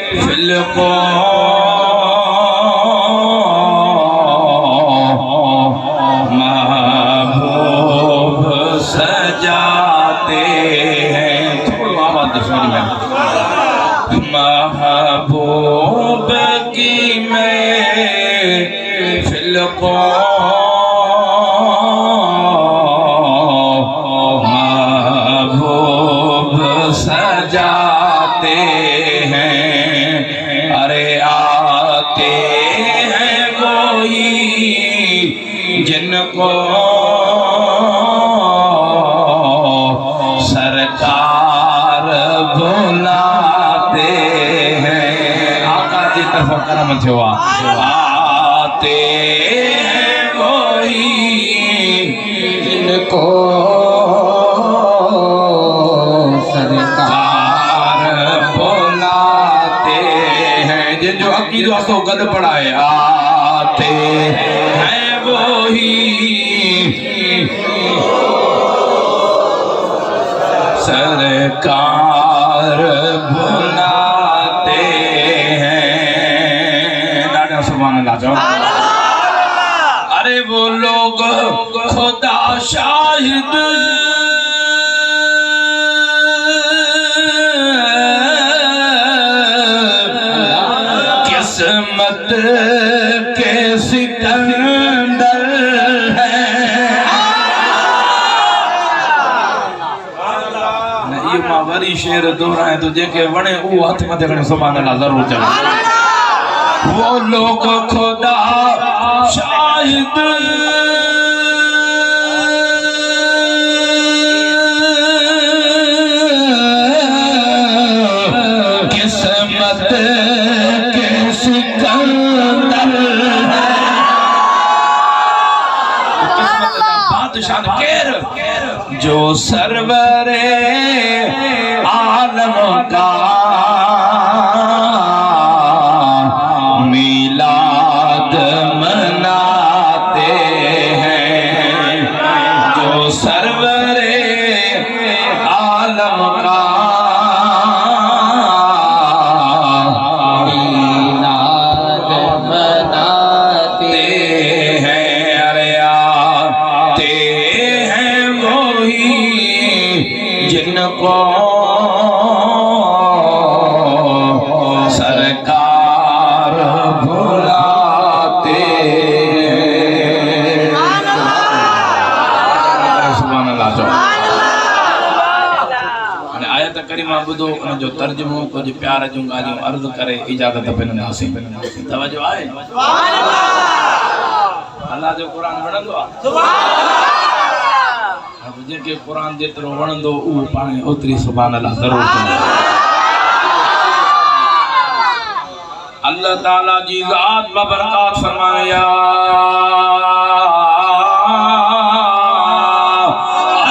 फिलको महबूब सजाते हैं। थोड़ा आवाज सुनिए मैं। महबूब की मैं फिलको सजाते हैं। अरे आते हैं वही जिनको सरकार बुलाते हैं। आका जी तरफ करम थियो। आते हैं वही जिनको जो अकीदो असो गद पढ़ाए। आते हैं वही सरकार बुलाते हैं। दादा सुभान अल्लाह जाओ। अरे वो लोग खुदा शाहिद किस्मत के सिकंदर है। ये मावरी शेर दोहराए तो जेके वणे ऊ हाथ मथे खणे सुभान अल्लाह जरूर चले। वो लोग खुदा शाहिद किस्मत जो सरवरे आलम का मिलाद मनाते हैं। जो सरवरे आलम का मिलाद मनाते हैं। अरे आते हैं वही जिनको सरकार बुलाते हैं। सुभान अल्लाह जो आयत करीमा बुधो उन जो तर्जुमो कुछ प्यार जूं ॻाल्हियूं अर्ज़ करे इजाज़त पिनंदासीं। तवज्जो आहे। अल्लाह जो क़ुरान वणंदो आहे। जेके क़ुरान जेतिरो वणंदो उहो पाण ओतिरी सुभान अल्लाह ज़रूर चवंदो। अल्लाह ताला जी ज़ात बबरकात फरमाया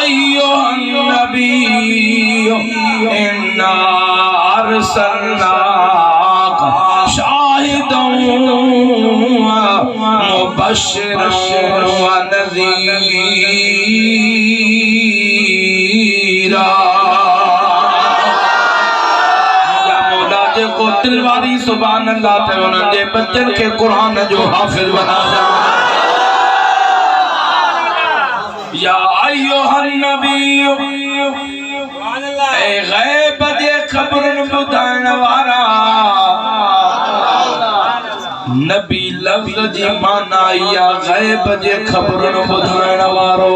अय्युहन नबी इन्ना अरसलनाका शाहिदन व मुबश्शिरन व नज़ीरा। को दिलवारी सुभान अल्लाह थे उनके बच्चन के कुरान जो हाफिज बना जा। या अय्युहन नबी ए गैब जे खबरन बुधाइण वारा। नबी लफ्ज़ जी माना या गैब जे खबरन बुधाइण वारो।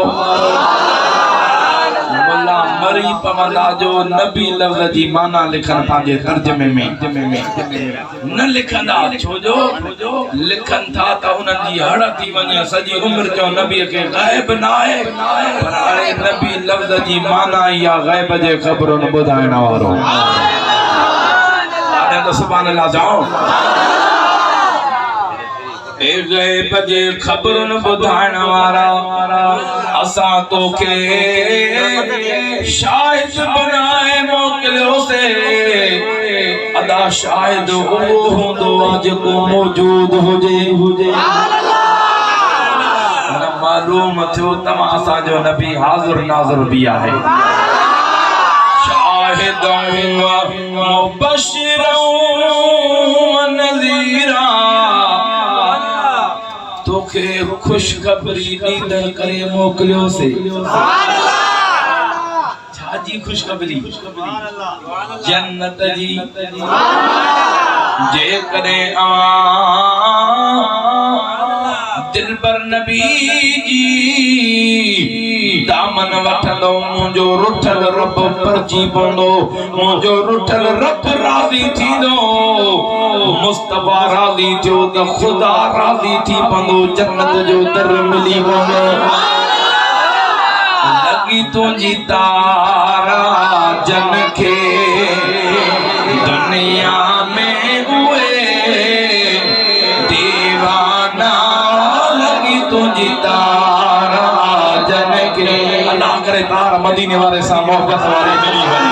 मरी पवंदा जो नबी लफ्ज़ जी माना लिखन पांजे तर्जुमे में न लिखंदा। छो जो लिखन था त उन्हनि जी हड़ थी वञे सॼी उम्र चो नबी के गायब न आहे। पर हाणे नबी लफ्ज़ जी माना या गैब जे ख़बरुनि ॿुधाइण वारो। सुभान अल्लाह जाओ। ए गैब जे ख़बरुनि ॿुधाइण वारा असां तोखे शाहिद बनाए मोकिलियोसे। अदा शाहिद उहो हूंदो आहे जेको मौजूद हुजे। मालूम थियो तव्हां असांजो नबी हाज़िर नाज़िर बि आहे। शाहिदन व मुबश्शिरन व नज़ीरा तोखे खुशखबरी ॾींदड़ करे मोकिलियो से छाजी खुशखबरी जन्नत जी जेकॾहिं दिलबर नबी जी दामन वठंदो मुंहिंजो रुठल रब परजी पवंदो मुंहिंजो रुठल रब राज़ी थींदो मुस्तफा राज़ी थियो त ख़ुदा राज़ी थी पवंदो जन्नत जो दर मिली पवंदो लगी तुंहिंजी तारा जन खे दुनिया में उहे दीवाना लगी तुंहिंजी तारा जन खे अल्लाह करे तार मदीने वारे सां मोहब्बत वारे मिली वञे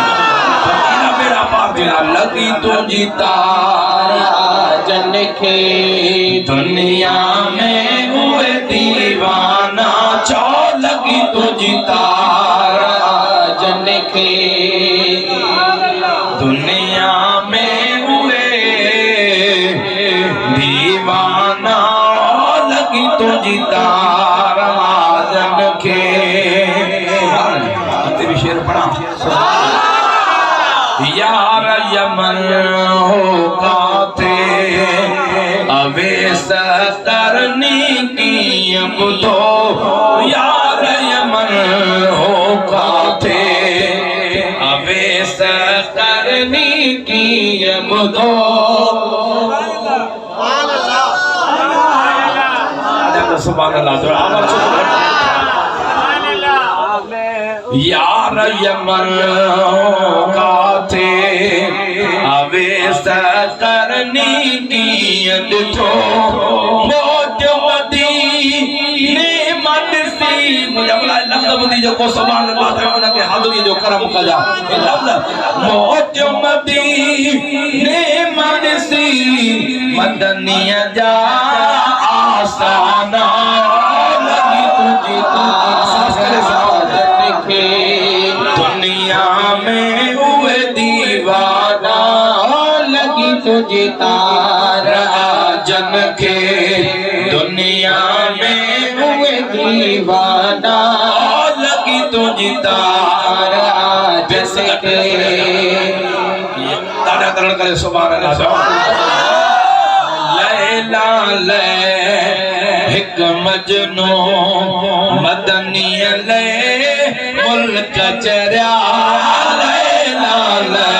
मदीना बेड़ा पार थिया लगी तुंहिंजी तारा जन खे दुनिया में उहे दीवाना चो लगी तुंहिंजी तारा जन खे दुनिया में हुए दीवाना लगी तुझी तारा जन खे भी शेर पढ़ा यार यमन हो काथे अवेस करनी की बुधो यार यमन हो काथे अवेस करनी की बुधो सुभान अल्लाह यार यमन काथे अवेस करनी की ॾिठो मोटियो मदीने मदसी मुझे बोला लफ्ज़ ॿुधी जेको सुभान अल्लाह था उनखे हाज़िरी जो करम कजा हे लफ्ज़ मोटियो मदीने मदसी मदनीअ जा आसाना लगी तुझी तारा दुनिया में हुए दीवाना लगी तुझे तारा जन के दुनिया में हुए दीवाना लगी तुझे तारा जैसे के तारा करण करे सुभान अल्लाह लैला ले हिक मजनू मदनीअ ले मुल्क चरिया लैला ले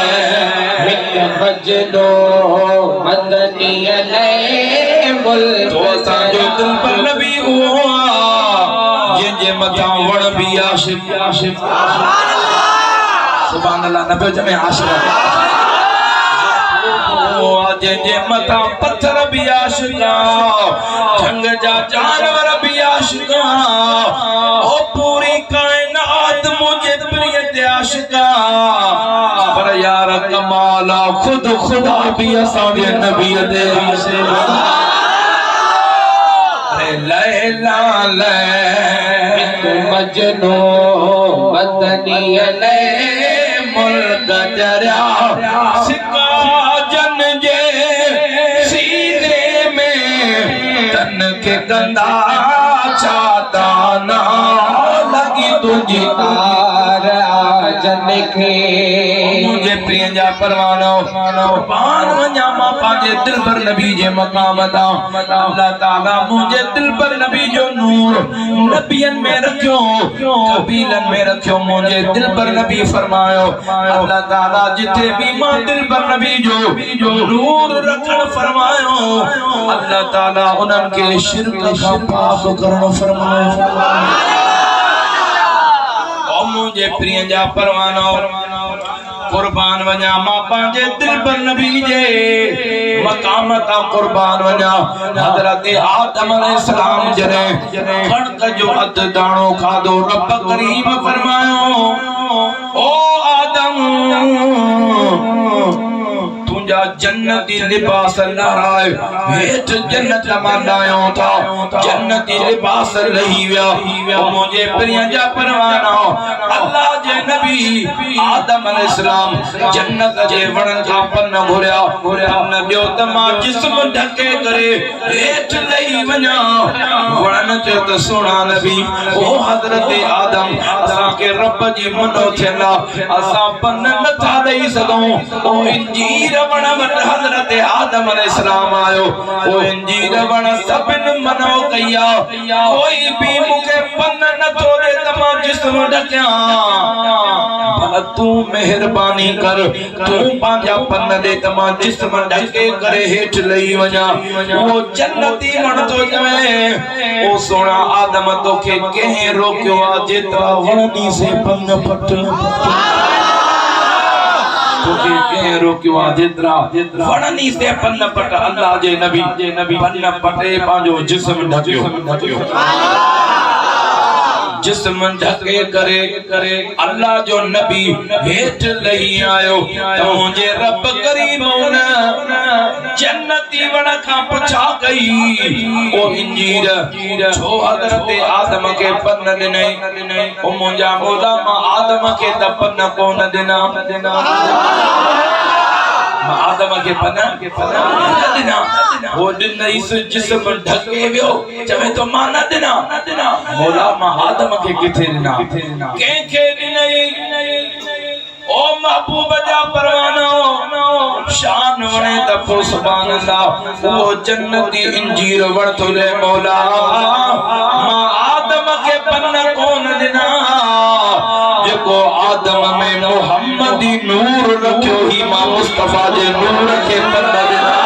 हिक मजनू मदनीअ ले मुल्क तो असांजो दिल पर नबी हुआ जंहिंजे मथां वण बि आशिक़ सुभान अल्लाह नबी जमे आशिक़ जंहिंजे मथां पत्थर बि आशिक़ जंग जा जानवर बि आशिक़ ओ पूरी कायनात मुझे प्रिय ते आशिक़ पर यार कमाल खुद खुदा भी असांजे नबी ते आशिक़ अरे लैला ले मजनू मदनीअ ले मुल्क चरिया सिका जन जे सीने में तन के गंदा चाहता ना लगी तुझी तारा जन खे मुझे प्रिय जा परवानो कुर्बान वञा मां पंहिंजे दिल पर नबी जे मक़ाम ता अल्लाह ताला मुझे दिल पर नबी जो नूर नबियन में रखियो कबीलन में रखियो मुझे दिल पर नबी फरमायो अल्लाह ताला जिथे भी मां दिल पर नबी जो नूर रखण फरमायो अल्लाह ताला उन्हनि खे शिरक खां पाक करण फरमायो ओ मुझे प्रिय जा परवानो कुर्बान वञा मां पंहिंजे दिल पर नबी जे मक़ाम तां कुर्बान वञा हज़रत आदम अलैहिस्सलाम जॾहिं कणक जो अधु दाणो खाधो रब करीम फरमायो ओ आदम तुंहिंजा जन्नती लिबास लहराए हेठ जन्नत मनायो था जन्नती लिबास रही विया मुझे प्रिय जा परवाना अल्लाह जे नबी आदम अलैहिस्सलाम जन्नत जे वण का पन घुरिया पन दियो तमा जिस्म ढके करे हेठ लई वना वण ते त सोना नबी ओ हजरत आदम असा के रब जी मनो थेला असा पन न था दई सदो ओ इंजीर वण वट हजरत आदम अलैहिस्सलाम आयो ओ इंजीर वण सबिन मनो कया कोई भी मुके पन न तो दे तमा जिस्म ढकिया भला तू मेहरबानी कर तू पांजा पन दे तमा जिस्म ढके करे हेठ लई वना वो जन्नती वण तो जवे ओ सोना आदम तो के कहीं रोक्यो आ जेतरा वणी से पन पट तो के कहीं रोक्यो आ जेतरा वणी से पन पट अल्लाह जे नबी पन पटे पांजो जिस्म ढकियो जिस्म ढके करे अल्लाह जो नबी हेठ लही आयो तुझे रब करीम न जन्नती वण का पुछा गई ओ इंजीर छो हजरत आदम के पन दिने ओ मुंजा मौला मा आदम के त पन कोन दिना आदम के पना दिना वो दिन इस जिस्म ढके वियो चवे तो मां न दिना मौला मा आदम के किथे दिना के दिनई ओ महबूब जा परवानो शान वणे त पो सुभान अल्लाह वो जन्नती इंजीर वण तो ले मौला मा आदम के पन कोन दिना जेको आदम में मोहम्मदी नूर रखियो ही मां मुस्तफा जे नूर के पन दिना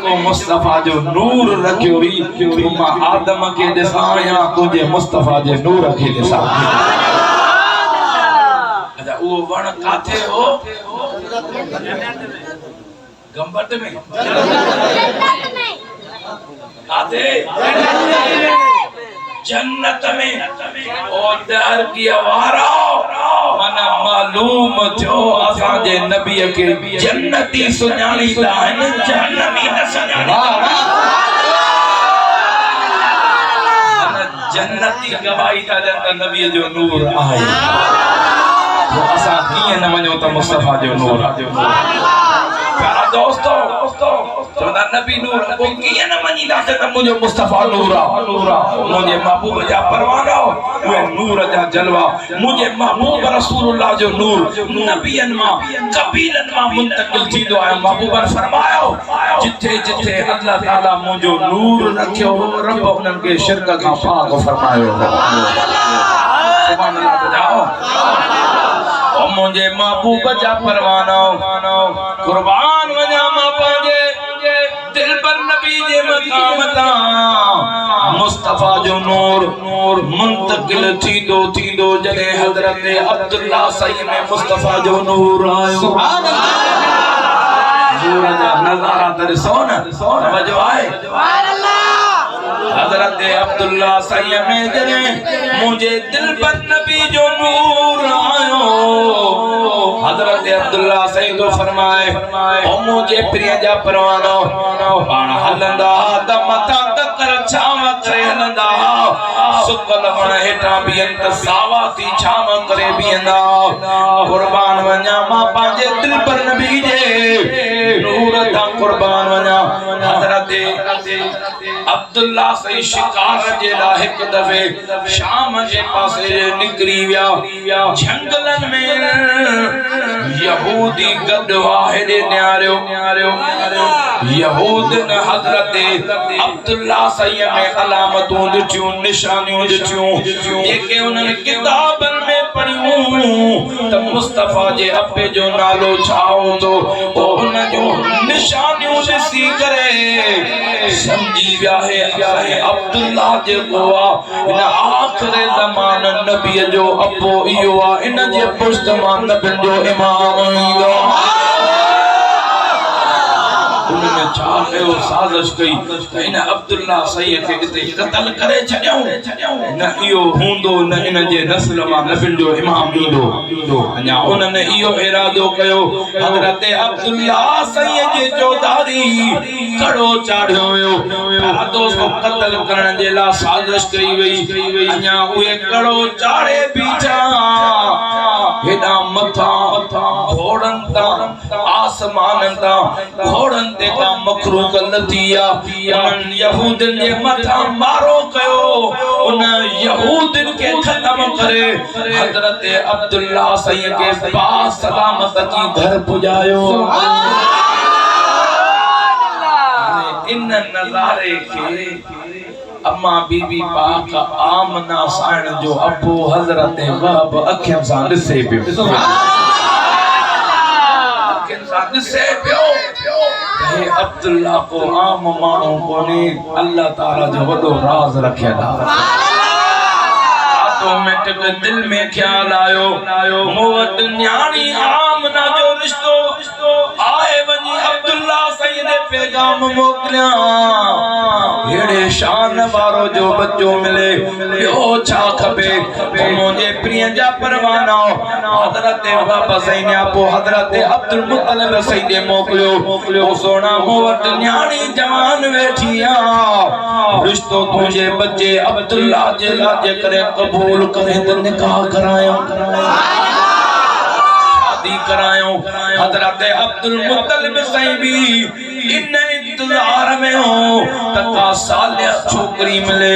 को मुस्तफा जो नूर रखियो ही मां आदम के दिसा या तुझे मुस्तफा जे नूर के दिसा अच्छा वो वण काथे हो गंबट में काथे जन्नत में और दर की आवारा मना मालूम थियो असा जे नबी के जन्नती सुनाली लाइन जहन्नमी न सुनाली जन्नती गवाही था जंत नबी जो नूर आए वो असा किए न वणो त मुस्तफा जो नूर प्यारा दोस्तों चोदा नबी नूर को किए न मनी दाते त मुझे मुस्तफा नूरा मुझे महबूब जा परवाना वे नूर जा जलवा मुझे महबूब रसूलुल्लाह जो नूर नबियन मा कबीलन मा मुंतकिल थींदो है महबूब ने फरमायो जिथे जिथे अल्लाह ताला मुझो नूर रखियो रब उनन के शिरक का पाक फरमायो सुभान अल्लाह जाओ ओ मुझे महबूब जा परवाना कुर्बान वजा मा पाजे दिल पर नबी जे मकाम ता मुस्तफा जो नूर मुंतकिल थींदो जने हजरत अब्दुल्ला सही में मुस्तफा जो नूर आयो सुभान अल्लाह नूर जा नजारा तेरे सोना वजो आए सुभान अल्लाह हजरत अब्दुल्ला सही में जने मुझे दिल पर नबी जो नूर आयो हजरत अब्दुल्ला सही तो फरमाए ओ मुझे प्रिय जा परवानो पाण हलंदा त मथा तकर छाव करे हलंदा सुकल वण हेठा बियंत सावा थी छाव करे बियंदा कुर्बान वञा मां पंहिंजे दिल पर नबी जे नूर ता कुर्बान वञा हजरत अब्दुल्ला सही शिकार जे ला हिक दफे शाम जे पासे निकरी विया जंगलन में यहूदी गदवा हेडे न्यारियो यहूद ने हजरत अब्दुल्ला सही में अलामतों दिथियूं निशानियों दिथियूं जेके उन्हनि किताबन में पढ़ियूं त मुस्तफा जे अब्बे जो नालो छाओ तो उन जो निशानियों ॾिसी करे समझी विया है अब्दुल्ला जे गोवा इन आखिरी ज़मान नबी जो अब्बो इयो आ इन जे पुष्ट मान नबी जो इमाम ईंदो उन्होंने छा कयो साजिश कई त इन अब्दुल्ला सही के किते कत्ल करे छड्यो न इयो हूंदो न इन जे नस्ल मां नबिन जो इमाम ईंदो अञा उन्होंने इयो इरादो कयो हजरत अब्दुल्ला सही जे चौधारी कड़ो चाढ़ियो वियो इरादो को कत्ल करण जे ला साजिश कई वई अञा उहे कड़ो चाढ़े बीठा हेडा मथा घोड़न ता आसमान ता घोड़न ते का मखरूक लतिया उन यहूदन जे मथा मारो कयो उन यहूदन के खत्म करे हजरत अब्दुल्ला सही के पास सलामत की घर पुजायो इन नजारे के अम्मा बीबी पाक आमना साण जो अबू हजरत वहब अखियन सा दिसे पियो अखियन सा दिसे पियो हे अब्दुल्ला को आम मानो कोने अल्लाह ताला जो वडो राज रखेदा ऑटोमेटिक दिल में ख्याल आयो मोवत न्याणी आमना जो रिश्तो आए वनी अब्दुल्ला सैयद पैगाम मोकलिया एड़े शान वारो जो बच्चो मिले यो छा खपे मुझे प्रिय जा परवाना हजरत बाबा सैयद आपो हजरत अब्दुल मुत्तलिब सैयद मोकलियो सोना मोवत न्याणी जवान बैठिया रिश्तो तुझे बच्चे अब्दुल्ला जे लाजे करे कबूल करे तो निकाह करायो शादी करायो हजरत अब्दुल मुत्तलिब सही भी इन इंतजार में हो तका सालिया छोकरी मिले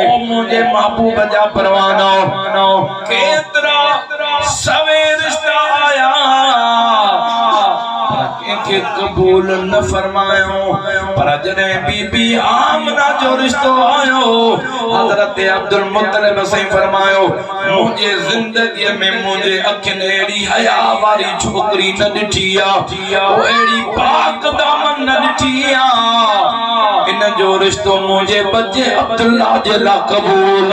ओ मुझे महबूब जा परवाना केतरा सवे रिश्ता आया के कबूल न फरमायो पर जने बीबी आमना जो रिश्तो आयो हजरत अब्दुल मुत्तलिब सही फरमायो मुझे जिंदगी में मुझे अखिन एड़ी हया वाली छोकरी न दिठिया ओ एड़ी पाक दामन न दिठिया इन जो रिश्तो मुझे बच्चे अब्दुल्ला जे ला कबूल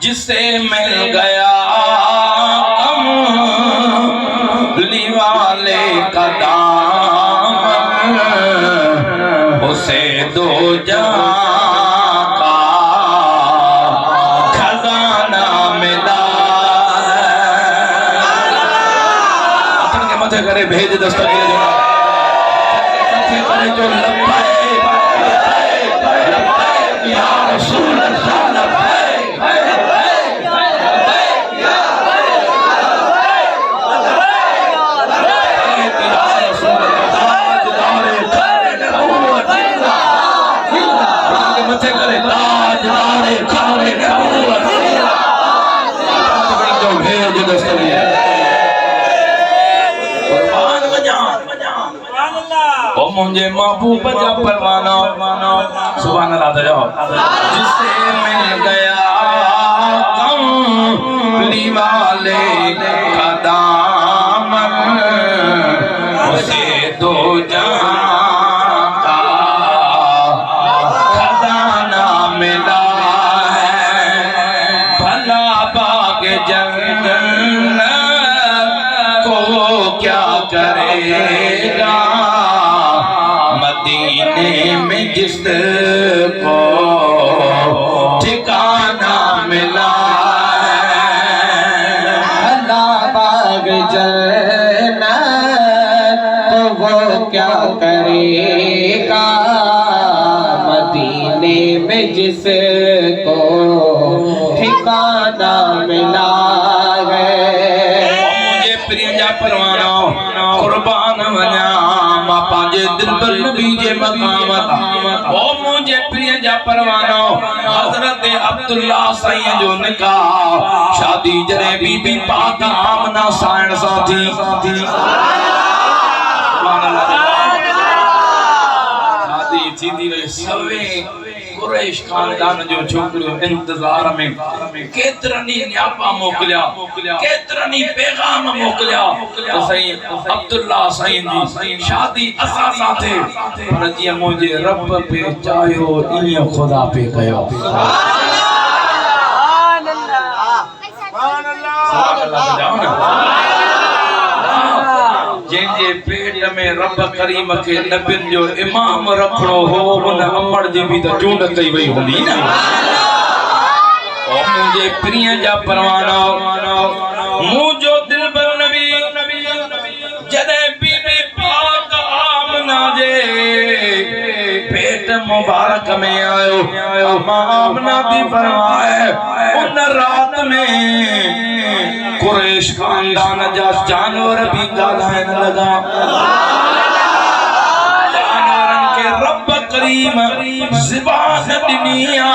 जिसे मिल गया कमली वाले का दामन उसे दो जहां का खजाना मिला अपन के मथे करे भेज दस्तगीर मथे करे जो लब्बैक या रसूल अल्लाह मुझे महबूब जा परवाना सुभान अल्लाह दो जिसे मिल गया कमली वाले का दामन उसे दो जहां का खजाना मिला है भला बाग जन्नत को क्या करेगा मदीने में जिसको ठिकाना मिला है भला बाग जन्नत तो वो क्या करेगा मदीने में जिसको ठिकाना मिला है मुझे प्रिय जा परवाना कुर्बान वना पांजे दिल पर नबी जे मकाम ओ मुझे प्रिय जा परवाना हजरत अब्दुल्ला सैयद जो निकाह शादी जरे बीबी पाक आमना साण साथी शादी थींदी वई सवे कुरैश खानदान जो छोकरियो इंतजार में केतरनी न्यापा मोकलिया केतरनी पैगाम मोकलिया तो सही अब्दुल्ला सईं जी शादी असा साथे पर जी मुझे रब पे चायो इयो खुदा पे कयो जेंजे पेट में रब करीम के नबिन जो इमाम रखणो हो उन अमर जी भी तो चूंड कई वई होंदी ना ओ मुझे प्रिय जा परवाना मुझो दिलबर नबी जदे बीबी पाक आमना जे पेट मुबारक में आयो आमना दी फरमाए उन रात में कुरैश खानदान जा जानवर भी गालाइन लगा जानवरन के रब करीम ज़बान दिनिया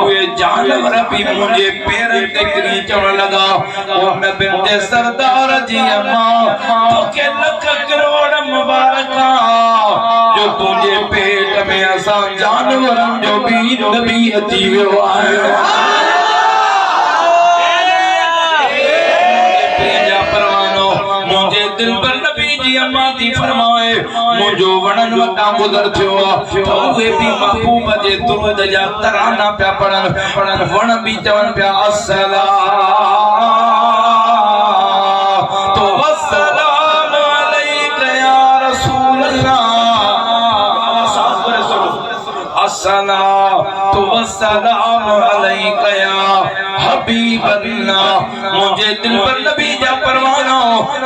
वे जानवर भी मुझे पैर ते करी चढ़ लगा ओ मैं बिनते सरदार जी अम्मा तो के लख करोड़ मुबारका जो तुझे पेट में असा जानवरन जो भी नबी अची वियो आयो मुझे दिल पर नबी जी अम्मा दी फरमाए मुझो वणन वटा गुजर थियो तो वे भी महबूब जे दुरूद जा तराना पिया पढ़न वण भी चवन पिया अस्सला तो वस्सलाम अलैका या रसूल अल्लाह अस्सला तो वस्सलाम अलैका या हबीब अल्लाह मुझे दिल पर नबी जा परवाना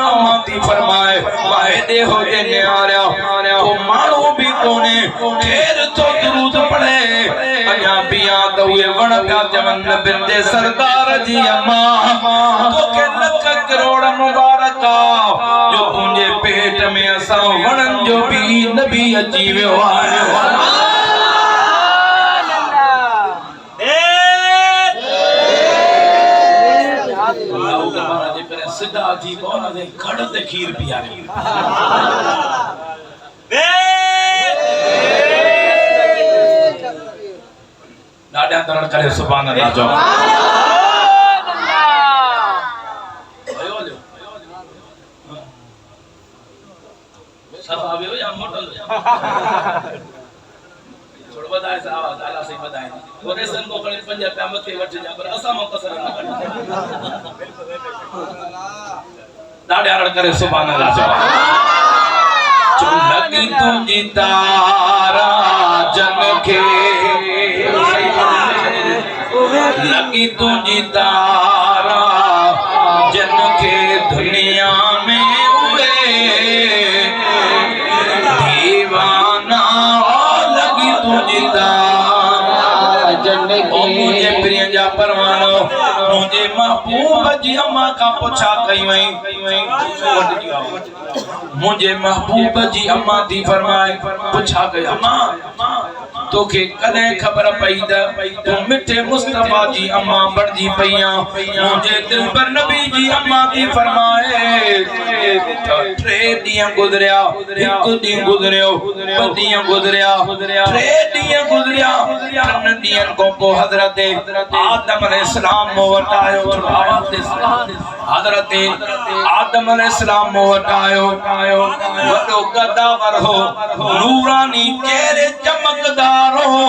अम्मा दी फरमाए वाहिदे हो जे न्यारा को मानो भी कोने खेर तो दुरूद पढ़े अया बिया तो ये वण का जवन बिंदे सरदार जी अम्मा तो के लख करोड़ मुबारका जो तुझे पेट में असा वणन जो भी नबी अची वियो आयो सिद्धा थी कौन दे खड़ ते खीर पियारे डाडा तरण करे सुभान अल्लाह जो सब आवे हो या मोटल छोड़ बताए साहब ताला से बताए और रेसन को करे पंजा पे मथे वठ जा पर असा मो कसर न डाडे आरण करे सुभान अल्लाह जो लगी तुझी तारा जन के लगी तुझी तारा जन के दुनिया में उड़े दीवाना लगी तुझी तारा जन के मुझे प्रिय जा परवानो मुझे महबूब जी अम्मा का पूछा कई वई मुझे महबूब जी अम्मा दी फरमाए पूछा गई अम्मा तो के कने खबर पई तू मिठे मुस्तफा जी अम्मा बड़जी पईया मुझे दिल पर नबी जी अम्मा दी फरमाए ट्रे दियां गुजरिया एक दिन गुजरियो बदियां गुजरिया ट्रे दियां गुजरिया अन दियां को हजरत आदम अलैहिस्सलाम मोवटायो हजरत आदम अलैहिस्सलाम मोवटायो वडो कदावर हो नूरानी चेहरे चमकदार हो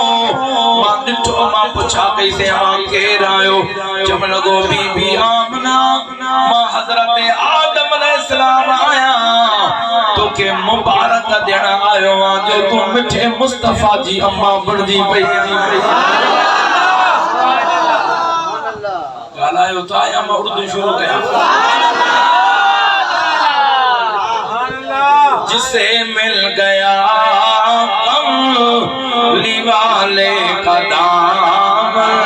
मां डिठो मां पुछा कैसे मां केर आयो चमन गो बीबी आमना मां हजरत आदम अलैहिस्सलाम आया तो के मुबारक देना आयो जो तू मिठे मुस्तफा जी अम्मा बड़जी पई गालायो तो आया मैं उर्दू शुरू किया जिसे मिल गया कमली वाले का दामन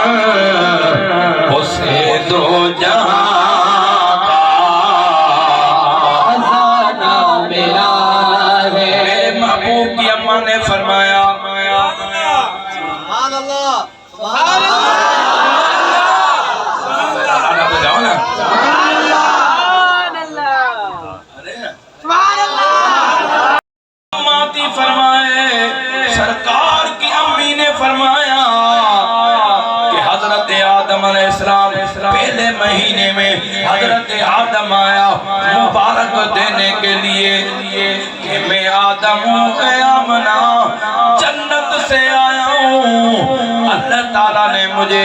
उसे दो जहां का खजाना मेरा है मेरे महबूब की अम्मा ने फरमाया सुभान अल्लाह सुभान अल्लाह हजरत आदम आया मुबारक देने के लिए कि मैं आदम हूँ, आमना जन्नत से आया हूँ। अल्लाह ताला ने मुझे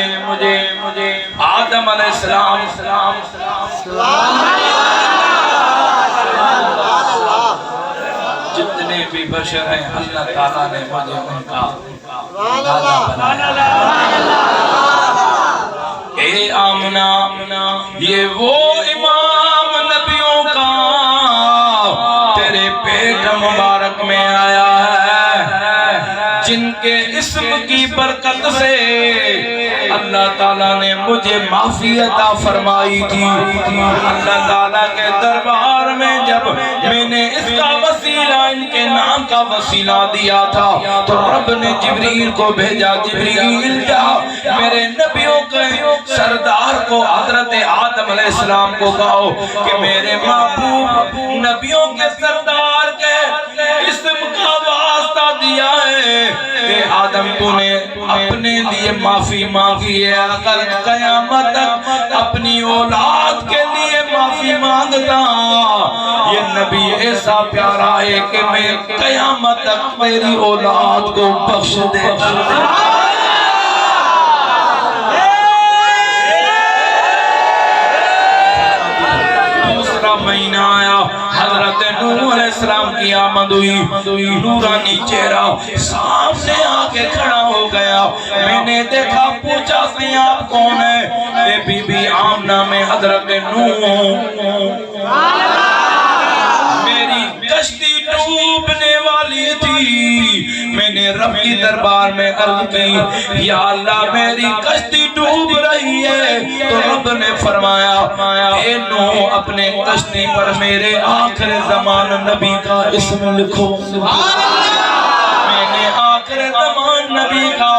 आदम अलैहिस्सलाम जितने भी बशर हैं अल्लाह ताला ने मुझे उनका दादा बनाया। ए आमना ये वो इमाम नबियों का तेरे पेट मुबारक में आया है, जिनके इस्म की बरकत से अल्लाह ताला ने मुझे माफी अता फरमाई थी। अल्लाह ताला के दरबार में जब मैंने इसका वसीला, इनके नाम का वसीला दिया था, तो रब ने जिब्रील को भेजा, जिब्रील जा मेरे नबियों के सरदार को हजरत आदम अलैहिस्सलाम को कहो कि मेरे महबूब नबियों के सरदार के इस्म का वास्ता दिया है कि आदम तूने अपने लिए माफी मांगी है, अगर कयामत तक अपनी औलाद के लिए माफी मांगता, ये नबी ऐसा प्यारा है कि मैं कयामत तक मेरी औलाद को बख्श दे। महीना आया, हजरत नूह अलैहिस्सलाम की आमद हुई, नूरानी चेहरा सामने आके खड़ा हो गया। मैंने देखा, पूछा से आप कौन है? ए बीबी आमना में हजरत नूह। मेरी कश्ती डूबने वाली थी, मैंने रब की दरबार में अर्ज की, या अल्लाह मेरी कश्ती डूब रही है। तो रब ने फरमाया, ए नूह अपने कश्ती पर मेरे आखिर ज़मान नबी का इस्म लिखो। मैंने आखिर ज़मान नबी का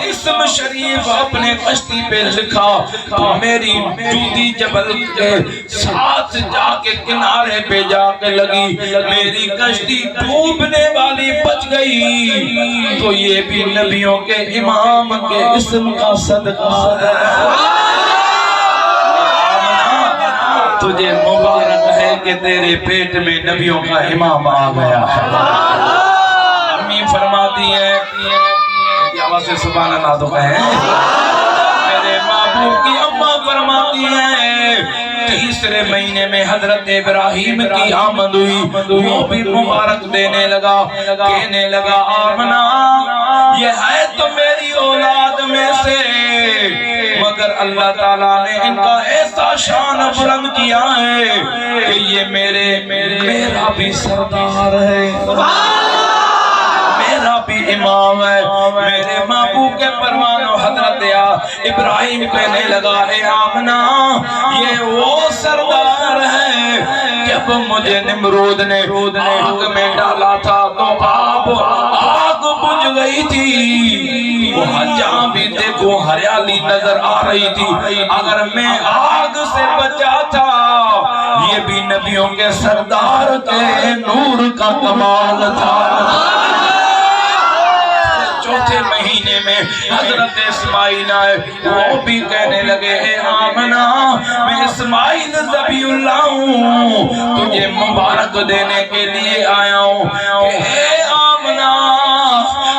इस्म शरीफ अपने कश्ती पे लिखा, तो मेरी जूती जबल के साथ जाके किनारे पे जाके लगी, मेरी कश्ती डूबने वाली बच गई। तो ये भी नबियों के इमाम के इस्म का सदका है। तुझे मुबारक है कि तेरे पेट में नबियों का इमाम आ गया है। अम्मी फरमाती है, आवाज़ से सुभान अल्लाह तो कहें। मेरे महबूब की अम्मा फरमाती है, तीसरे महीने में हजरत इब्राहिम की आमद हुई, वो भी मुबारक देने लगा, कहने लगा, आमना ये है तो मेरी औलाद में से, मगर अल्लाह ताला ने इनका ऐसा शान बुलंद किया है कि ये मेरा भी सरदार है, मेरा भी इमाम है। मेरे महबूब के परवानों हजरत इब्राहिम कहने लगा, ए आमना ये वो सरदार है, जब मुझे निमरूद ने आग में डाला था तो आग बुझ गई थी, वहाँ जहाँ भी देखो हरियाली नजर आ रही थी, अगर मैं आग से बचा था। ये भी नबियों के सरदार के नूर का कमाल था। चौथे महीने में हजरत इस्माइल आए, वो भी कहने लगे, ए आमना मैं इस्माइल ज़बीहुल्लाह हूँ, तुझे मुबारक देने के लिए आया हूँ। ए आमना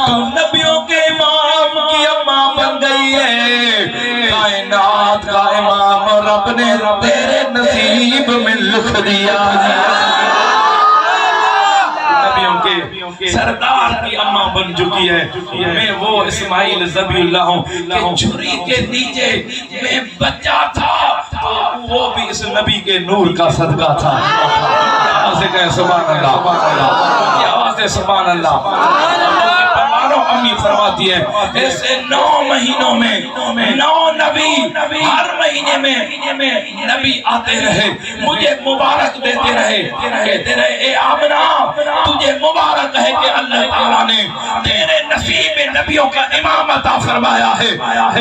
तू नबियों के इमाम की अम्मा बन गई है, कायनात का इमाम रब ने तेरे नसीब में लिख दिया है। सरदार की अम्मा बन चुकी है। मैं वो इस्माइल ज़बीहुल्लाह हूँ कि छुरी के नीचे मैं बच्चा था, तो वो भी इस नबी के नूर का सदका था। आवाज़ से कहें सुभान अल्लाह, आवाज़ से सुभान अल्लाह। अम्मी फरमाती है, ऐसे 9 महीनों में 9 नबी हर महीने में नबी आते रहे, मुझे मुबारक देते रहे, कहते रहे, ए आमना तुझे मुबारक है कि अल्लाह ताला ने तेरे नसीब में नबियों का इमाम अता फरमाया है,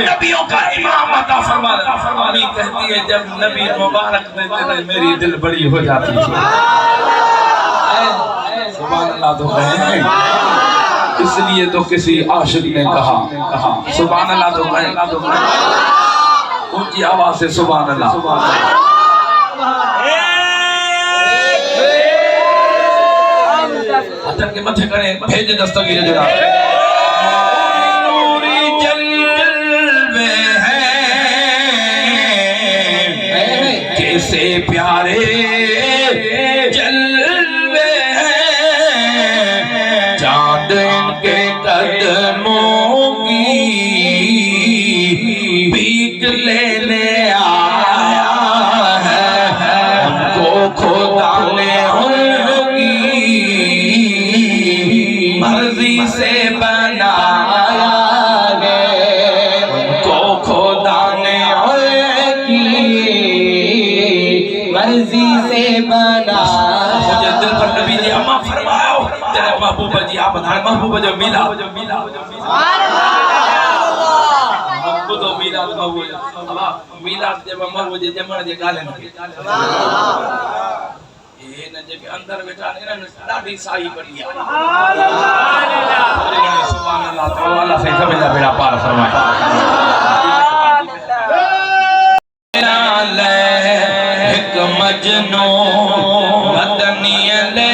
नबियों का इमाम अता फरमाया। अम्मी कहती है, जब नबी मुबारक देते रहे मेरी दिल बड़ी हो जाती है। सुभान अल्लाह तो कहें। इसलिए तो किसी आशिक ने कहा सुभान अल्लाह, तो ऊंची आवाज से सुभान अल्लाह। अतन के मथे करे भेज दस्तगीर जरा नूरी जलवे हैं कैसे प्यारे जलवे हैं चांद इनके कदमों की भीख लेने आया है उनको खुदा ने उनकी मर्जी से बनाया है उनको खुदा ने उनकी मर्जी से बनाया। मुझे दिल पर नबी जी अम्मा फरमाओ तेरे महबूब जी आप बताएं महबूब जो मिला तो मीराद महबूब अब मीराद जब महबूब जे जमण जे गालन के ये न जे अंदर बैठा ने ना डाडी साई बढ़िया सुभान अल्लाह तो अल्लाह से समझा बेड़ा पार फरमाए एक मजनू मदनी ले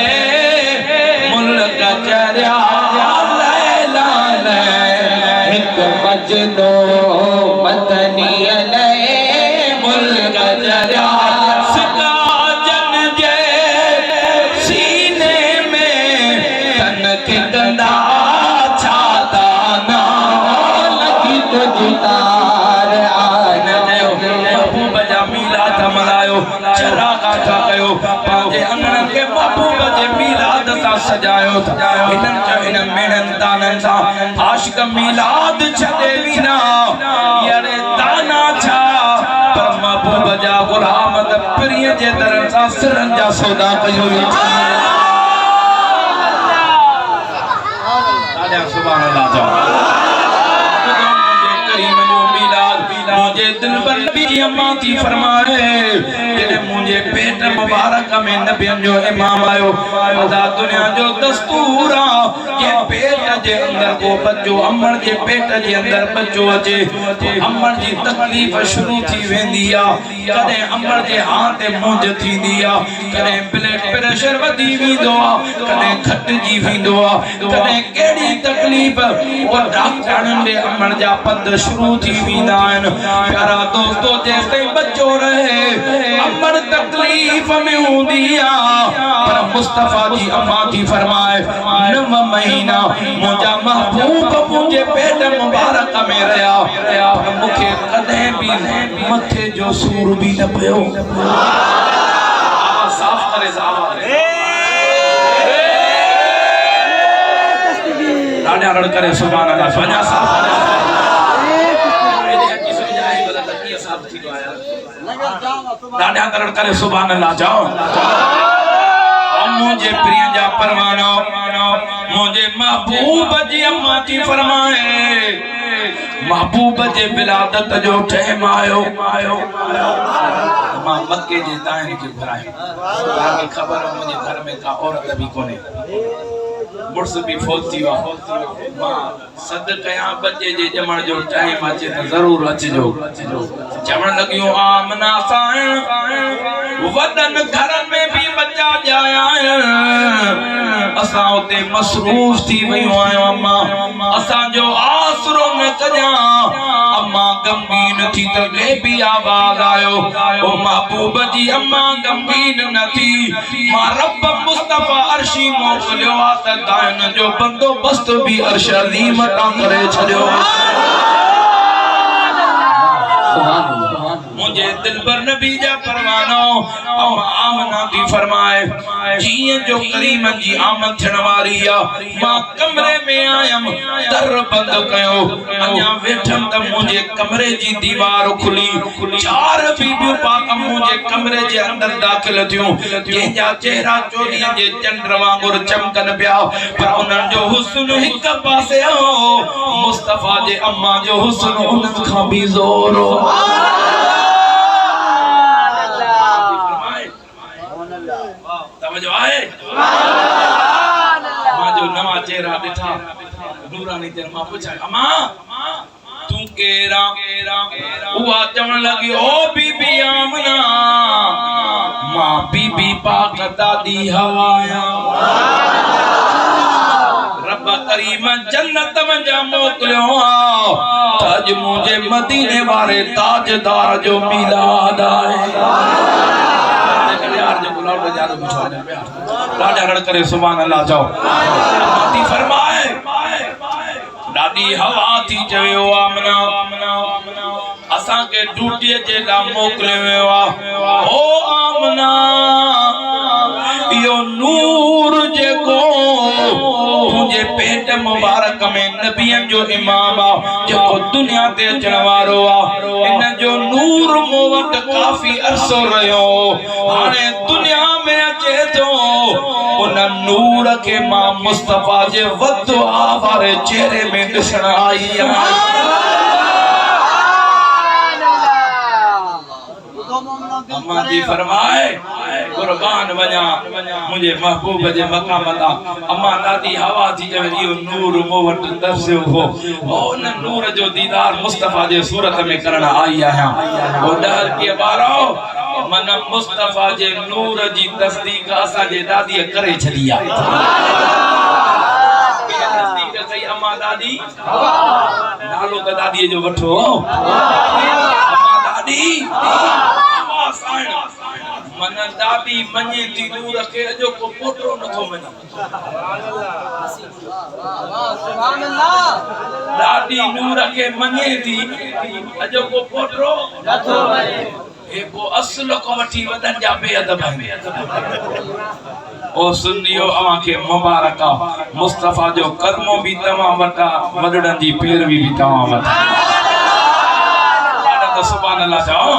मुल्क चरिया लैला ले एक मजनू मदनी ले मुल्क चरिया सकाजन जे सीने में तन के गंदा छाता ना लगी तो जितार आने महबूब जा मीलाद मनायो चरा काठा कयो पांजे अंगण के महबूब जे मीलाद सा सजायो इनन जो इन मेणन तानन सा आशिक मीलाद छदे बिना यारे ताना छा पर महबूब जा गुलाम द प्रिय जे दरन सा सिरन जा सौदा कयो सुभान अल्लाह जा करीम जो मीलाद मुझे दिल पर नबी अम्मा थी फरमाए तेरे मुझे पेट मुबारक में नबियन जो इमाम आयो अदा दुनिया जो दस्तूर के पेट जे अंदर को बच्चो अम्मड़ जे पेट जे अंदर बच्चो अचे अम्मड़ जी तकलीफ शुरू थी वेंदी आ कदे अम्मड़ जे हाथ मुंज थींदी आ कदे ब्लड प्रेशर वधी वेंदो आ कदे घटिजी वेंदो आ कदे केड़ी तकलीफ वो डॉक्टरन दे अम्मड़ जा पद शुरू थी वेंदा आहिन प्यारा दोस्तों जैसे बच्चो रहे अम्मड़ तकलीफ में हुंदी आ पर मुस्तफा जी अम्मा थी फरमाए 9 महीना मुझा महबूब मुझे पेट मुबारक में रहा मुखे कदे भी मथे जो सूर भी न पयो साफ करे लाडा रड़ करे सुभान अल्लाह वजा साफ दादा करण करे सुभान अल्लाह जाओ मुझे प्रिय जा परवानो मुझे महबूब जी अम्मा थी फरमाए महबूब जे विलादत जो टाइम आयो मां मक्के जे ताइन के घराए ताकि खबर मुझे घर में का औरत भी कोने मुर्स भी फौत थी वा मां सद कया बच्चे जे जमण जो टाइम अचे त जरूर अचजो जमण लगियो आमना साईं वदन घर में भी बच्चा जाया असा उते मसरूफ थी वयो आयो अम्मा असा जो आसरो न कजा अम्मा गमगीन थी त ले भी आवाज आयो ओ महबूब जी अम्मा गमगीन न थी मां रब मुस्तफा अर्शी मोकलियो आ त दाइन जो बंदोबस्त भी अर्श अजीम ता करे छडियो मुझे दिल पर नबी जा परवानो आमना दी फरमाए जिए जो करीम जी आमद थियण वारी आ मां कमरे में आयम दर बंद कयो अन्या वेठम त मुझे कमरे जी दीवार खुली 4 बीबियूं पाक मुझे कमरे जे अंदर दाखिल थियूं जेजा चेहरा चोरीअ जे चंड वांगुर चमकन पिया पर उन्हनि जो हुस्न हिक पासे हो मुस्तफा जे अम्मा जो हुस्न उन्हनि खां भी ज़ोर हो तवज्जो आहे मां जो नवा चेहरा दिठा नूरानी तेरे मां पूछा अम्मा तू केरा उहा चवण लगी ओ बीबी आमना मां बीबी पाक दादी हवाया रब करीम जन्नत में जा मोकलियो ताज मुझे मदीने वाले ताजदार जो मिलाद आए यार जो बुलाओ तो यार बिछा दे प्यार लाडा रड़ करे सुभान अल्लाह जाओ ती फरमाए दादी हवा थी चयो आमना असा के ड्यूटी जे ला मोकलियो ओ आमना यो नूर जे को तुझे पेट मुबारक में नबियन जो इमाम आ जो दुनिया ते अचण वारो आ इन जो नूर मो वट काफी अरसो रयो हाने दुनिया में अचे तो उन नूर के मां मुस्तफा जे वदो आवारे चेहरे में दिसण आई आ अम्मा जी फरमाए कुर्बान वजा मुझे महबूब जे मकाम ता अम्मा दादी हवा थी जब यो नूर मो वट दर्शो हो ओ न नूर जो दीदार मुस्तफा जे सूरत में करण आई आया ओ डर के बारो मन मुस्तफा जे नूर जी तस्दीक असा जे दादी करे छलिया तस्दीक सही अम्मा दादी नालो त दादी जो वठो अम्मा दादी मन दादी मने थी नूर के जो को पोटरो न थो मने सुभान अल्लाह दादी नूर के मने थी जो को पोटरो न थो मने ए को असल को वठी वदन जा बेअदब है ओ सुनियो अवा के मुबारक मुस्तफा जो कर्मो भी तमाम वटा वडन जी पैरवी भी तमाम वटा तो सुभान अल्लाह जाओ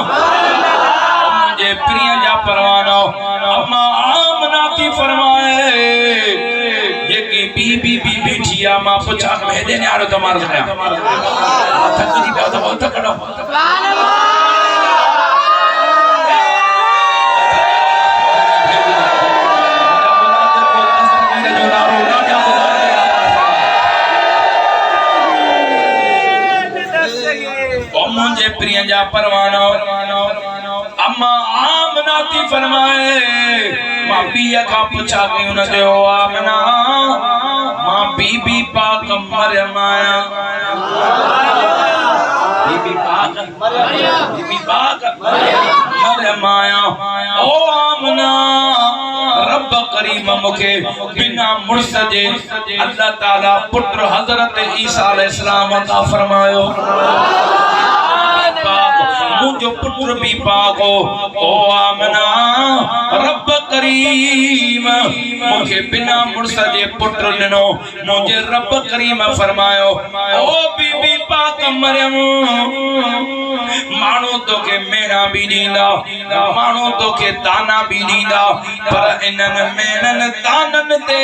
जे प्रिय जा परवानो अम्मा आमना की फरमाए ये की बीबी बैठिया मां पुछा भेदे ने आरो तुम्हारे से थक जी पे तो बहुत थकड़ो सुभान अल्लाह मुझे प्रिय जा परवानो अम्मा आमना ती फरमाए मां पिया का पूछा के उन जो आमना मां बीबी पाक मरियम आया बीबी पाक मरियम आया ओ आमना रब करीम मुखे बिना मुर्स जे अल्लाह ताला पुत्र हजरत ईसा अलैहि सलाम अता फरमायो मुझो पुत्र भी पाको ओ आमना रब करीम मुझे बिना मुर्सा जे पुत्र दिनो मुझे रब करीम फरमायो ओ बीबी पाक मरियम मानो तो के मेरा भी दीदा मानो तो के ताना भी दीदा पर इनन मेनन तानन ते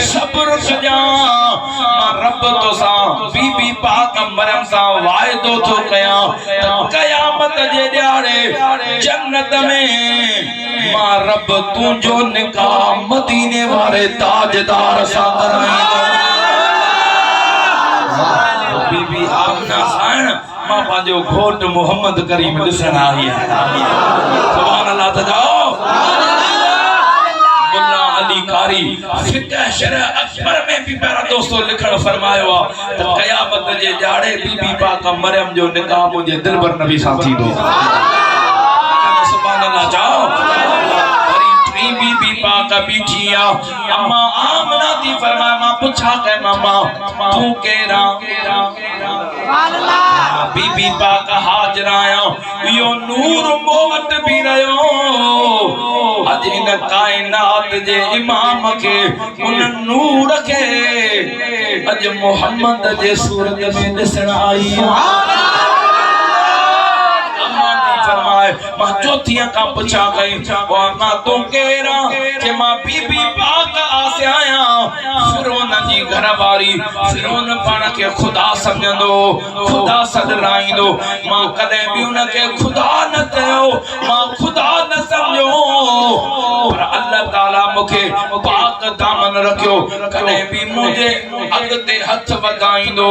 सब्र कजा रब तो सा बीबी पाक मरियम सा वायदो तो कया कयामत जे ॾियारे जन्नत में मां रब तुझो निकाह मदीने वाले ताजदार सां कराईंदो बीबी आमना खान मां पांजो घोट मोहम्मद करीम ॾिसण आई है सुभान अल्लाह त जाओ मुल्ला अली कारी फिक़ह शरअ अकबर में भी मेरा दोस्तों लिखण फरमायो त कयामत जे ॾियारे बीबी पाक मरियम जो निकाह मुझे दिलबर नबी सां थींदो सुभान अल्लाह जाओ बीबी पाक बीठिया अम्मा आमना दी फरमा मां पूछा के मामा तू केरा सुभान अल्लाह बीबी पाक हाजराया यो नूर मोवत भी रयो अज इन कायनात जे इमाम के उन नूर के अज मोहम्मद जे सूरत में दिसण आई फरमाए मां चौथिया का पूछा गई वा मां तू केरा के मां बीबी पाक आसे आया फिरौन जी घरवारी फिरौन पाण के खुदा समझंदो खुदा सदराईंदो मां कदे भी उन के खुदा न कयो मां खुदा न समझो पर अल्लाह ताला मुखे पाक दामन रखियो कदे भी मुझे अगते हथ वधाईंदो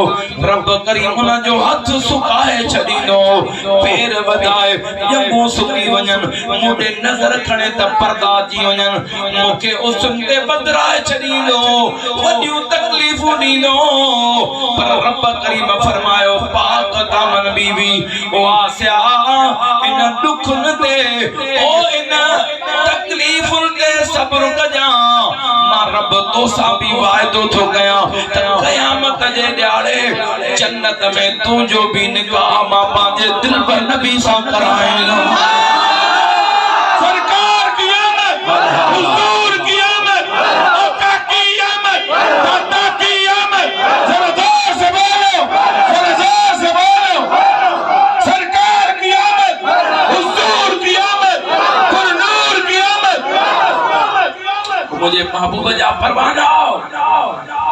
रब करीम उन जो हथ सुकाए छडींदो पैर वधाए जम्मू सुकी वञन मुडे नजर खणे त पर्दा जी वञन मुखे उसन ते बदराए छडींदो वडियूं तकलीफूं ॾींदो पर रब करीम फरमायो पाक दामन बीवी ओ आसिया इन दुखन ते ओ इन तकलीफुन ते सब्र कजा मां रब तोसा भी वायदो थो कया त क़यामत जे ॾियारे जन्नत में तुंहिंजो भी निकाह मां पंहिंजे दिल पर नबी सां कराईंदो सरकार की आमद हुजूर की आमद आका की आमद दादा की आमद जरा जोर से बोलो सरकार की आमद हुजूर की आमद कुरनूर की आमद मुझे महबूब जा परवाना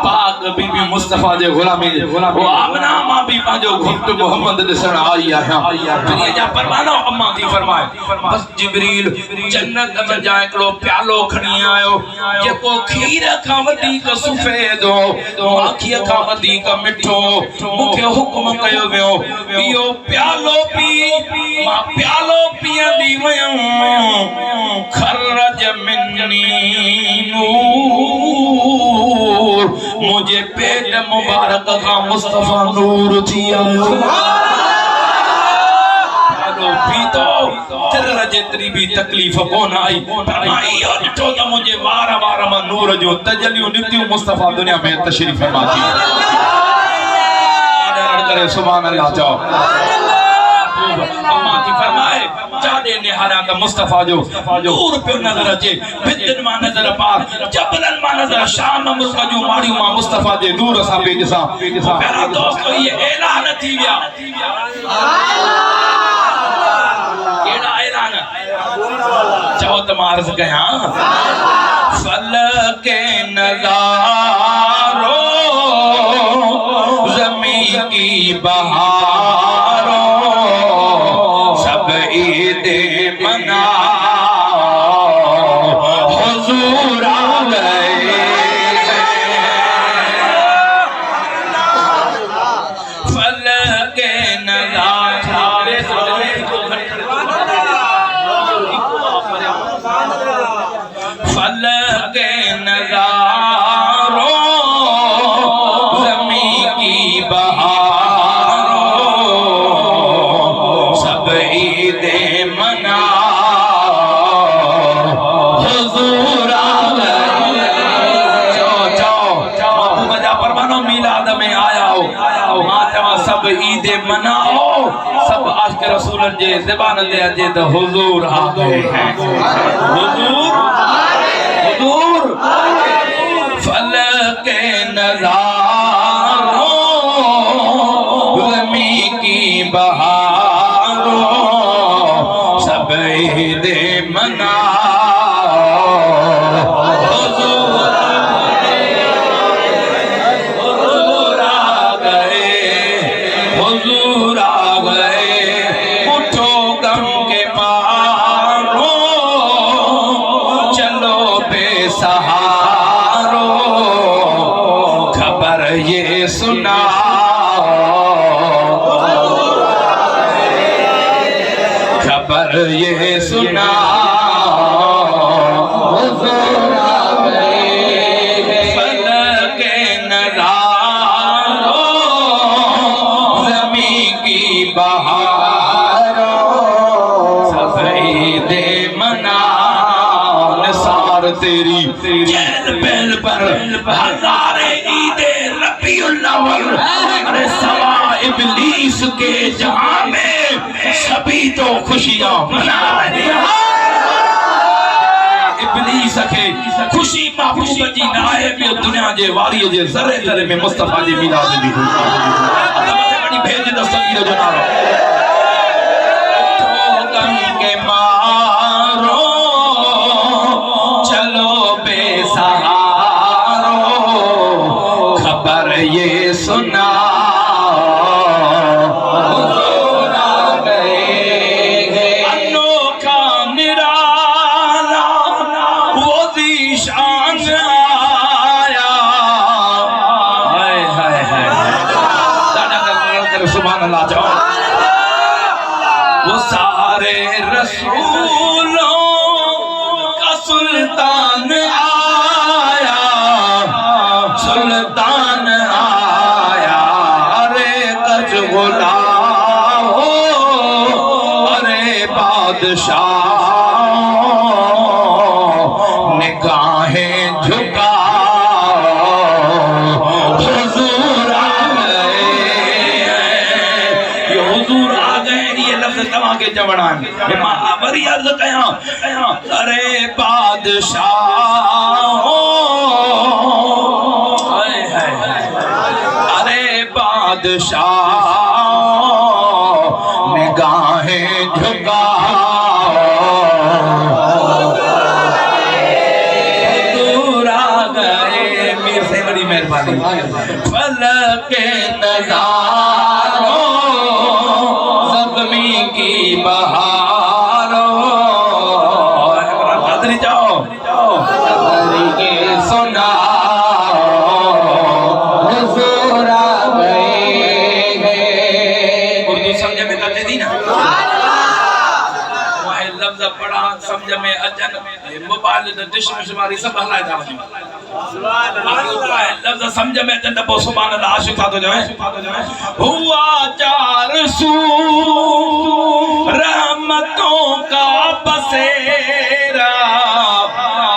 पाक बीबी मुस्तफा जे गुलामी वो आमना मां भी पांजो घुट मोहम्मद दिसण आई आया दुनिया जा परवाना अम्मा दी फरमाए बस जिब्रील जन्नत में जा एकड़ो प्यालो खणी आयो जेको खीर का वडी का सफेद हो आखिया का वडी का मिठो मुखे हुक्म कयो वियो इयो प्यालो पी मां प्यालो पियंदी वयम खरज मिन्नी नूर मुझे पेट मुबारक का मुस्तफा नूर थी जेतरी भी तकलीफ कोन आई ॾिठो त मुझे वार वार मां नूर जो तजलियूं नितियूं मुस्तफा दुनिया में तशरीफ फरमा थी करे सुभान अल्लाह चओ अम्मा थी फरमाए जादे निहारा त मुस्तफा जो नूर पे नजर अचे बिदन मां नजर पार जबलन मां नजर शाम मुल्क जो माड़ियूं मां मुस्तफा जे नूर सां पे ॾिसां मेरा दोस्त ये ऐलान थी विया केड़ा ऐलान चओ त मां अर्ज़ कयां फल के नज़ारो ज़मीन की बहारों सब ईद मना हुजूर आ गए फल के नज़ारे फल के नज़ारों ज़मीन की बहारों सब ईद मना हुजूर आ गए महबूब जा परवानो मिलाद में आया हो मां चवां सब ईद मनाओ सब आशिक रसूल जे ज़बान ते अचे त हुजूर आ गए हैं हुजूर हुजूर फल के नज़ारों ज़मीन की बहारों सब ईद मना हुजूर आ गए उठो गम के मारो चलो बेसहारो खबर ये सुना खबर ये सुना हुजूर आ गए फल के नज़ारों ज़मीन की बहारों सब ईद मना निसार तेरी चहल पहल पर हज़ारे ईद रबीउल अव्वल अरे सवा इब्लीस के जहां में सभी तो खुशियां मना रहे इब्लीस के खुशी महबूब जी नाए पे दुनिया जे वारी जे जरे जरे में मुस्तफा जी मिलाद दी हुई बड़ी भेज द सगीर जो नारो तो गम के मारो चलो बेसहारो ये सुना हुजूर आ गए। अनोखा निराला वो ज़ीशान आया। हाय हाय हाय, सुभान अल्लाह जाओ। वो सारे रसूलों का सुल्तान आया, सुल्तान आया। अरे कच गुलाम हो, अरे बादशाह निगाहें झुकाओ, हुजूर आ गए। ये हुजूर आ गए, ये लफ्ज़ तव्हांखे चवणा आहिनि। मां वरी अर्ज़ कयां, अरे बादशाह, अरे बादशाह निगाहें झुकाओ, हुजूर आ गए। मीर से बड़ी मेहरबानी। फलक नज़ारों ज़ख्मी की बहारों, बदरी जाओ के सुना हुजूर आ गए। उर्दू समझ में करते थी ना, वहाँ लफ्ज़ पढ़ा समझ में अचन, मोबाइल तो डिश में शुमारी सब हलाए था वजो। लफ्ज़ समझ में अचन तो सुभान अल्लाह आशिक था तो जो है। हुआ चार सू रहमतों का बसेरा,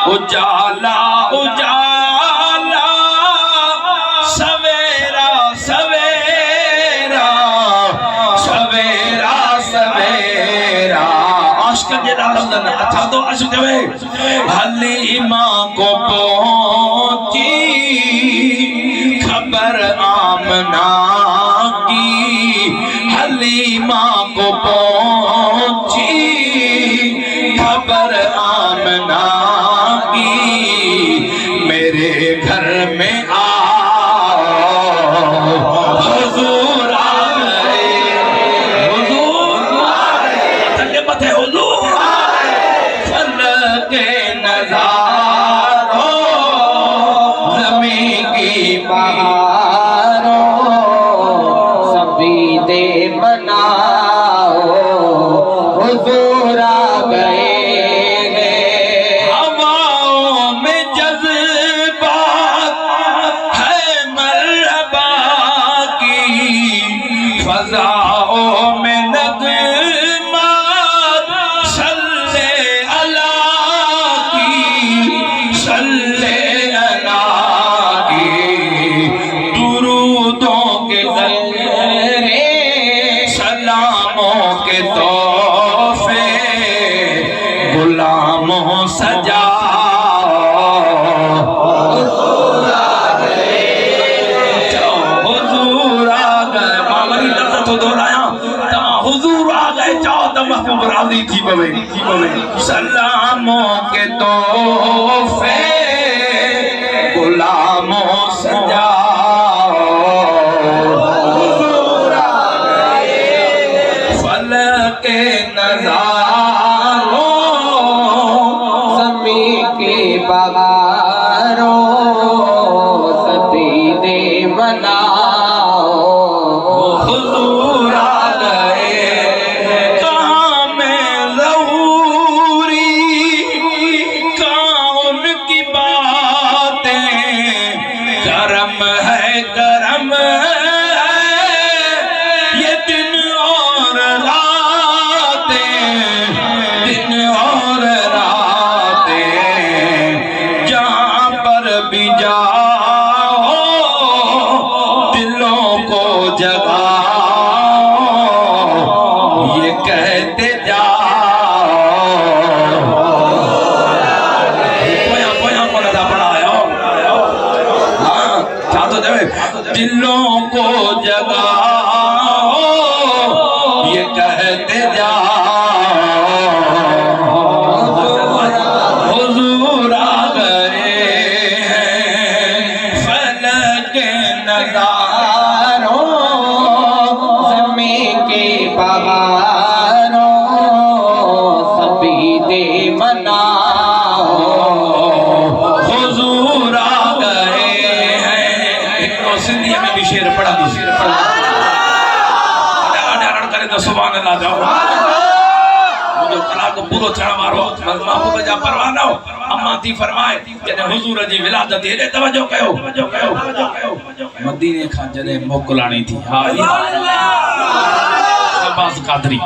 उजाला उजाला सवेरा सवेरा, सवेरा सवेरा। आशिक जे लफ्ज़ न अच्छा तो आशिक वे हलीमा को पहुंची खबर आमना की, हलीमा को पहुंची खबर आमना की। मेरे घर में आओ, हुजूर आ गए, हुजूर आ गए। ठंडे मथे हुजूर आ गए। फलक नज़ारों ज़मीं की बहारों सभी दे बनाओ, हुजूर आ गए। हवाओं में जज्बात है मरहबा की, फ़ज़ाओं में नग़मात सल्ले अला की, सल्ले अला की। दुरूदों के ज़रिए सलामों के तोहफे गुलामों सजाओ, हुजूर आ गए। हुजूर आ गए। मामरी लफ्ज़ तो दोहराया, तमाम हुजूर आ गए चाहो तो महबूब राज़ी थी पवे। सलामों के तोहफे गुलामों सजाओ, हुजूर आ गए। फलक नज़ारों ज़मीं के बहारों सभी दे बनाओ, हुजूर आ गए। कहाँ में ज़हूरी, कहाँ उनकी बातें, करम है करम है ये दिन और रातें, दिन और रातें। जहाँ पर भी जाओ दिलों को जगाओ, ये कहते जाओ। पोया पोया को नज़ा पढ़ायो। हाँ क्या तो जब दिलों को जगाओ, ये कहते जाओ, हुजूर आ गए हैं। फलक नज़ारों पवारो सभी दे मनाओ हुजूर आ गए हैं। तो सिंधी में भी शेर पढ़ा दी करे तो सुभान अल्लाह जाओ मुझे कला को पूरो थियण वारो महबूब जा परवाना अम्मा थी फरमाए जने हुजूर जी विलादत हेॾे तवजो कयो मदीने खां जने मोकलाणी थी हा शहबाज कादरी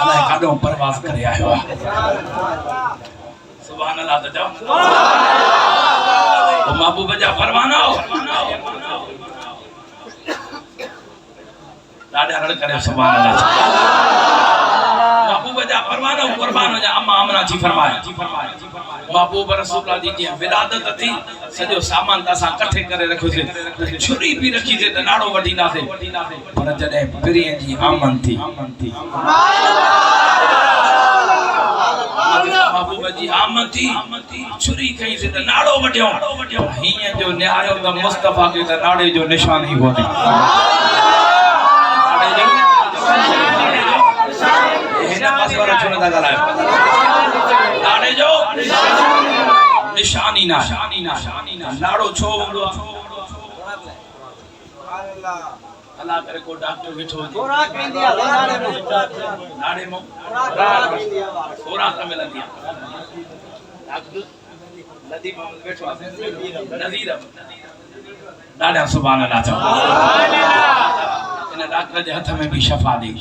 अलाए काॾों परवाज़ करे आयो आहे सुभान अल्लाह त जाओ ओ महबूब जा परवाना ॾाढा रड़ करे सुभान अल्लाह महबूब जा परवाना कुर्बान जा अम्मा आमना जी फरमाए महबूब रसूलुल्लाह जी जी विलादत थी सॼो सामान त असां इकट्ठे करे रखियोसीं छुरी भी रखी से त नाड़ो वठींदासीं पर जॾहिं पिरीअ जी आमन थी महबूब जी आमन थी छुरी खई से त नाड़ो वठियो हीअं जो न्यारो त मुस्तफा के त नाड़े जो निशान ही कोन्हे नाड़े जो निशानी ना नाड़ो छो हूंदो अल्लाह करे को डॉक्टर वेठो हुजे नाड़े मो खोराक मिलंदी डॉक्टर नदी मोहम्मद वेठो आहे नज़ीर ॾाढा सुभान अल्लाह चओ इन डॉक्टर जे हथ में भी शफा दी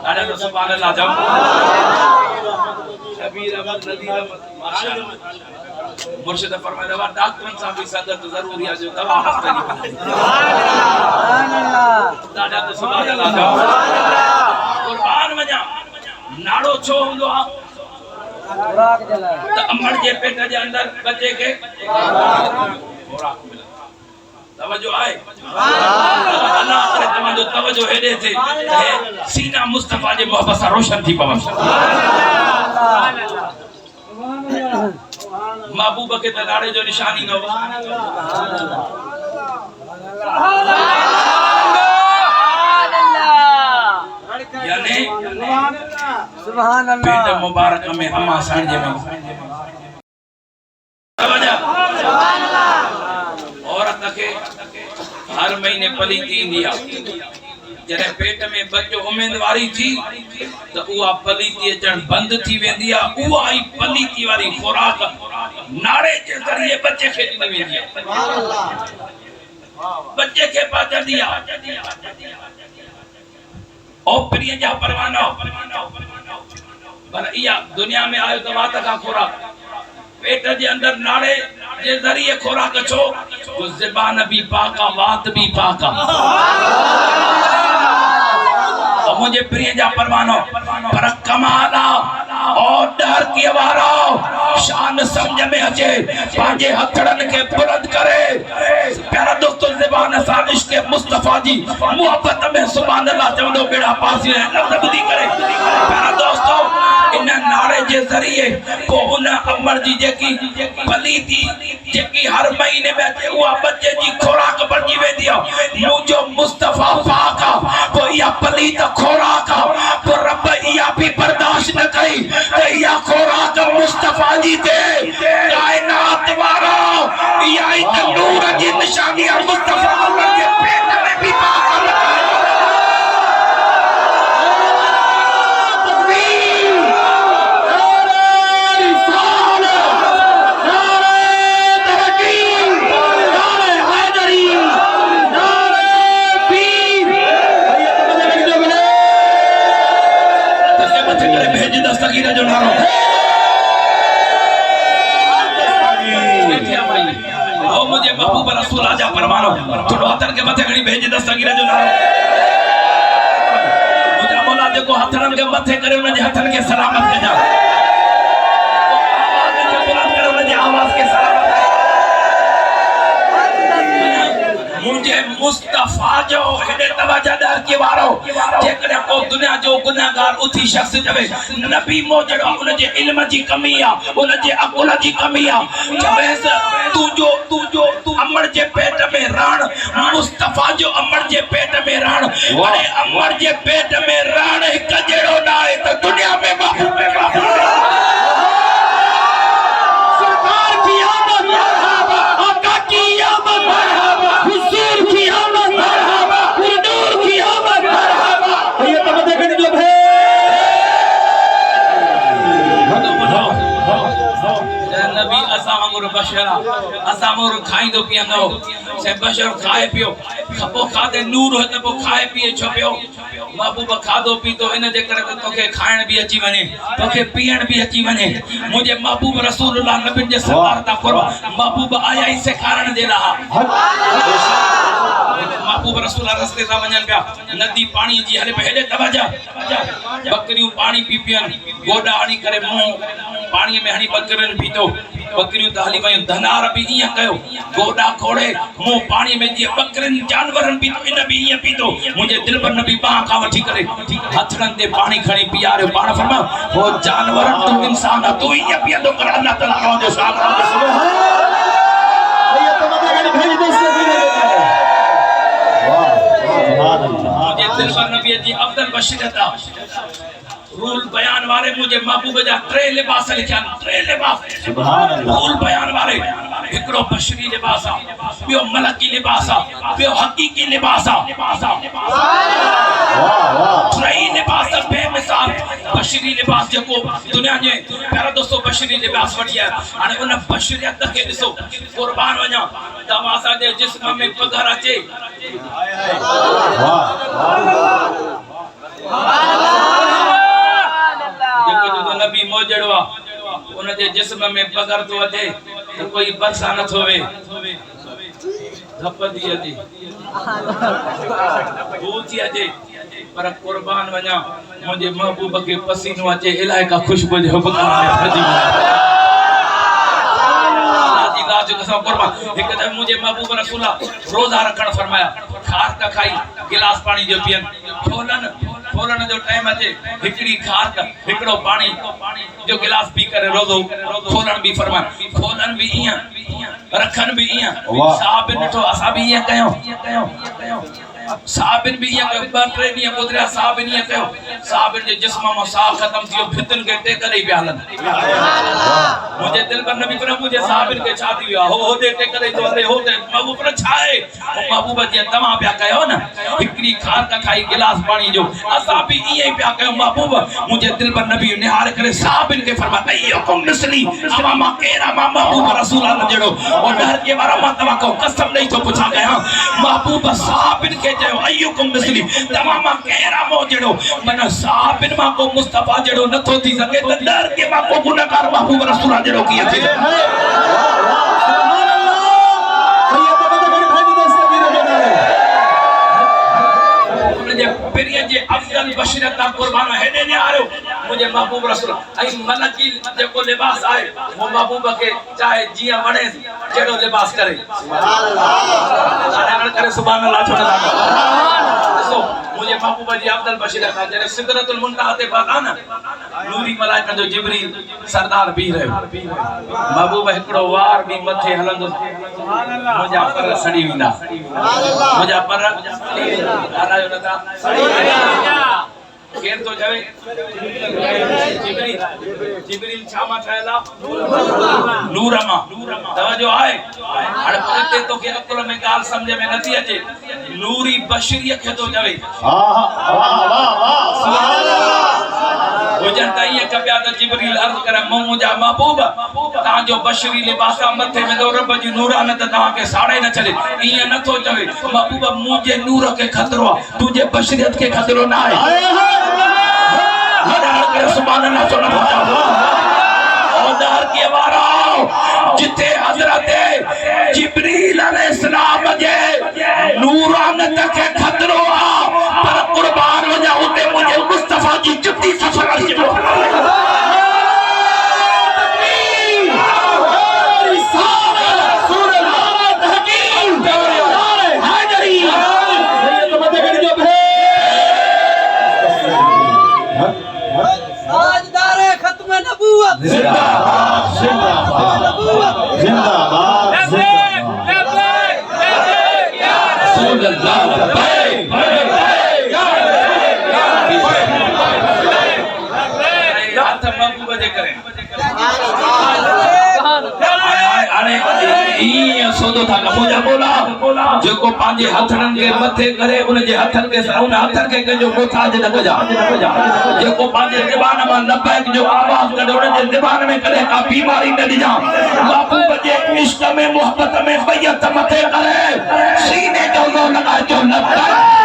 ॾाढा सुभान अल्लाह चओ शबीर अहमद नज़ीर अहमद माशाअल्लाह मुर्शिद फरमाए दवा डॉक्टरन सां भी सदत जरूरी आहे जो दवा हफ्ते दी सुभान अल्लाह ॾाढा सुभान अल्लाह चओ कुर्बान वञा नाड़ो छो हूंदो आहे खुराक जे लाइ त अमड़ जे पेट जे अंदर बचे के खुराक मिले तवज्जो आए अल्लाह करे तवज्जो तवज्जो हेडे थे सीना मुस्तफा जे मोहब्बत सां रोशन थी पवन सुभान अल्लाह महबूब के त नाड़े जो निशानी न यानी सुभान अल्लाह पेट मुबारक में अम्मा साण जे में सुभान अल्लाह औरत के हर महीने पलीती इंदी आहे जॾहिं पेट में बच्चो उम्मीदवारी थी त उहा पलीती अचण बंद थी वेंदी आहे उहा ई पलीती वारी खुराक नाड़े जे ज़रिए बच्चे खे ॾिनी वेंदी आहे सुभान अल्लाह बच्चे खे पाजंदी आहे ओ प्रिय जा परवाना पर इया दुनिया में आयो त वात का खुराक पेट जे अंदर नाड़े जे ज़रिए खुराक छो तो ज़बान भी पाका वात भी पाका और मुझे प्रिय जा परवानो पर कमाला और डर के वारो शान समझ में अचे पांजे हथड़न के बुलंद करे प्यारा दोस्तों ज़बान सा इश्क मुस्तफा जी मोहब्बत में सुभान अल्लाह चवंदो बेड़ा पास लफ्ज़ बुधी करे प्यारा दोस्तों इन नारे जे ज़रिए को उन अमर जी जेकी पलीती जेकी हर महीने में अचे उहा बच्चे जी खुराक बणजी वेंदी आहे मुंहिंजो मुस्तफा पाक को या पलीत खुराक को रब या भी बर्दाश्त न कई त या खुराक मुस्तफा जी ते कायनात वारो या त नूर जी निशानी मुस्तफा के पेट में भी पाक दस्तगीर जो नारो ओ मुझे महबूब रसूल आजा परमानो थोड़ो हथन के मथे घणी भेज दस्तगीर जो नारो मुझे मौला जेको हथन के मथे करे उन जे हथन के सलामत कजा आवाज के बुलंद करे उन जे आवाज के सलामत मुझे मुस्तफा जो हेडे तवज्जो दर के वारो जेकरे को दुनिया जो गुनाहगार उठी शख्स जवे नबी मोजड़ो उन जे इल्म जी कमी आ उन जे अकुल जी कमी आ जबे तू जो अमर जे पेट में राण मुस्तफा मुस्तफा जो अमर जे पेट में रण अरे अमर जे पेट में रण एक जेड़ो ना है तो दुनिया में सरकार की आमद मरहबा आका की आमद मरहबा हुजूर की आमद मरहबा हुजूर की आमद मरहबा ये तो देखने जो है नबी असामर बशरा असामर खाइंदो पियंदो से बशर खाए पियो खपो खादे नूर हो त पो खाए पिए छो पियो महबूब खादो पीतो इन जे करे तोखे खाइण भी अची वने तोखे पीअण भी अची वने मुझे महबूब रसूलुल्लाह नबी जे सरदार ता करो महबूब आया ही सिखारण दे रहा महबूब रसूलुल्लाह रस्ते सा वणन पिया नदी पानी जी हले हेडे तवजा बकरियूं पानी पी पियन गोडा हणी करे मुंह पानी में हणी बकरियूं पीतो बकरियूं त हली वयूं धनार भी इया कयो गोडा खोड़े मुंह पानी में जी बकरिन जानवरन पीतो इन भी इया पीतो मुझे दिल पर नबी बाह का वठी करे हथड़न ते पानी खणी पियारे पाण फरमा हो जानवर तू इंसान तू इया पियंदो कर अल्लाह ताला जो साहब सुभान ये तो मत गणी भेज दे वाह मुझे दिल पर नबी जी अफजल बशरता रूल बयान वाले मुझे महबूब जा त्रे लिबास लिखिया त्रे लिबास सुभान अल्लाह रूल बयान वाले एकड़ो बशरी लिबास बियो मलकी लिबास बियो हकीकी लिबास वाह वाह त्रे लिबास बेमिसाल बशरी लिबास जको दुनिया जे प्यारा दोस्तों बशरी लिबास वठिया हाने उन बशरियत के दिसो कुर्बान वणा तमासा जे जिस्म में पगर अचे वाह नबी मोजड़वा उन जे जिस्म में पगर तो अचे तो कोई बरसा न थोवे धपदी अचे भूची अचे पर कुर्बान वणा मुझे महबूब के पसीनो अचे इलाही का खुशबू जो बकार में फजी जी गाज कसम कुर्बान एक दम मुझे महबूब रसूलुल्लाह रोजा रखण फरमाया खार का खाई गिलास पानी जो पियन खोलन जो टाइम अचे हिकड़ी खार हिकड़ो पानी जो गिलास पी करे रोजो खोलन भी फरमान खोलन भी इया रखन भी इया साहब ने तो असा भी इया कयो साबिन भी इया बटरे दी गुजरिया साबिन इया कयो साबिन जे जिस्म में साह खत्म थियो भितन के टेक दे ब्यालन मुझे दिल पर नबी पर मुझे साबिन के छाती हो दे टेक दे तो हो दे महबूब पर छाए महबूब जी तमा प्या कयो ना हिकड़ी खार का खाई गिलास पानी जो असा भी इया प्या कयो महबूब मुझे दिल पर नबी निहार करे साबिन के फरमाता यो कुम नस्ली अमा केरा महबूब रसूल अल्लाह जेड़ो और डर के बारा मा तवा को कसम नहीं तो पूछा गया महबूब साबिन के जो अय्युकुम मिस्ली तमाम केरा मोजड़ो मन साबिन मा को मुस्तफा जड़ो न तो थी सके त डर के मा को गुनाहगार महबूब रसूल जड़ो किया थी सुभान अल्लाह ये तो बता बड़ी भाई दोस्त वीर जो जे पेरिया जे अफजल बशरत कुर्बान हेडे ने आरो मुझे महबूब रसूल आई मलकी जेको लिबास आए वो महबूब के चाहे जिया वणे जेड़ो लिबास करे सुभान अल्लाह करे सुभान अल्लाह छोड़ा सो मुझे महबूब जी अफजल बशरत जने सिदरतुल मुंतहा ते बाना नूरी मलाइका जो जिब्रील सरदार भी रहे महबूब एकड़ो वार भी मथे हलंदो सुभान अल्लाह मुझा पर सड़ी विंदा सुभान अल्लाह मुझा पर आरायो नता सड़ी विंदा केर तो जावे जिब्रील छामा ठहला नूरमा तवज्जो आए अड़ पते तो के अकुल में गाल समझ में नथी अचे नूरी बशरियत के तो जावे वाह वाह वाह सुभान अल्लाह वजन ताई कबिया त जिब्रील अर्ज करे मुझा महबूब ता जो बशरी लिबासा मथे में दो रब जी नूरान त ता के साड़े न चले इया न तो जावे महबूब मुझे नूर के खतरो तुझे बशरियत के खतरो ना है सुभान अल्लाह सुना औदार के वारा जिते हजरत जिब्रील अलैहिस्सलाम जे नूरान के खतरो पर कुर्बान हो जा उते मुझे मुस्तफा की जुती सफर जिंदाबाद जिंदाबाद जिंदाबाद रसूल अल्लाह हाथ महबूब जे करें अरे ई सोदो था मुझा बोला जेको पांजे हथन के मथे करे उन जे हथन के उन हथन के जो मोथाज न कजा जेको पांजे ज़बान में लबैक जो आवाज कढे उन जे ज़बान में कदे का बीमारी न दिजा महबूब जे इश्क में मोहब्बत में बैत मथे करे सीने जो लो लगा जो लबैक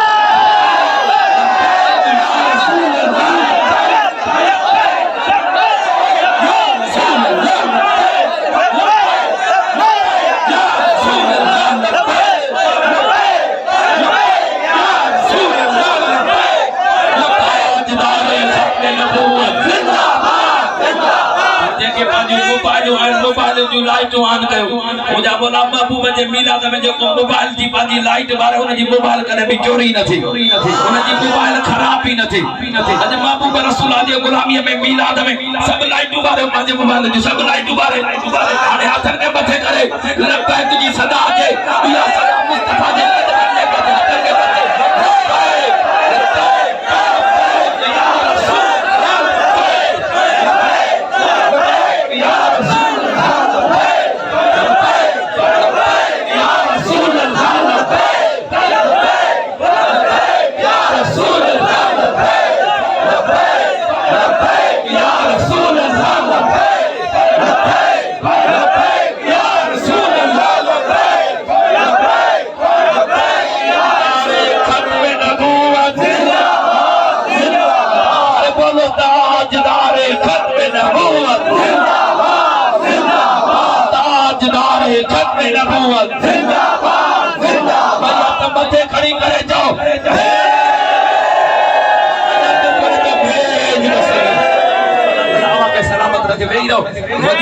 मोबाइल जो लाइट ऑन कयो मुझा बोला महबूब जे मिलाद में जो मोबाइल जी पाजी लाइट बारे उन जी मोबाइल कने भी चोरी न थी उन जी मोबाइल खराब ही न थी अज महबूब रसूल जे गुलामी में मिलाद में सब लाइट बारे पाजे मोबाइल जी सब लाइट बारे हाने हाथन के मथे करे लबैक जी सदा जे या सदा मुस्तफा जे हाथन के मथे मथे खड़ी करे जाओ सलामत रखे वेही रहो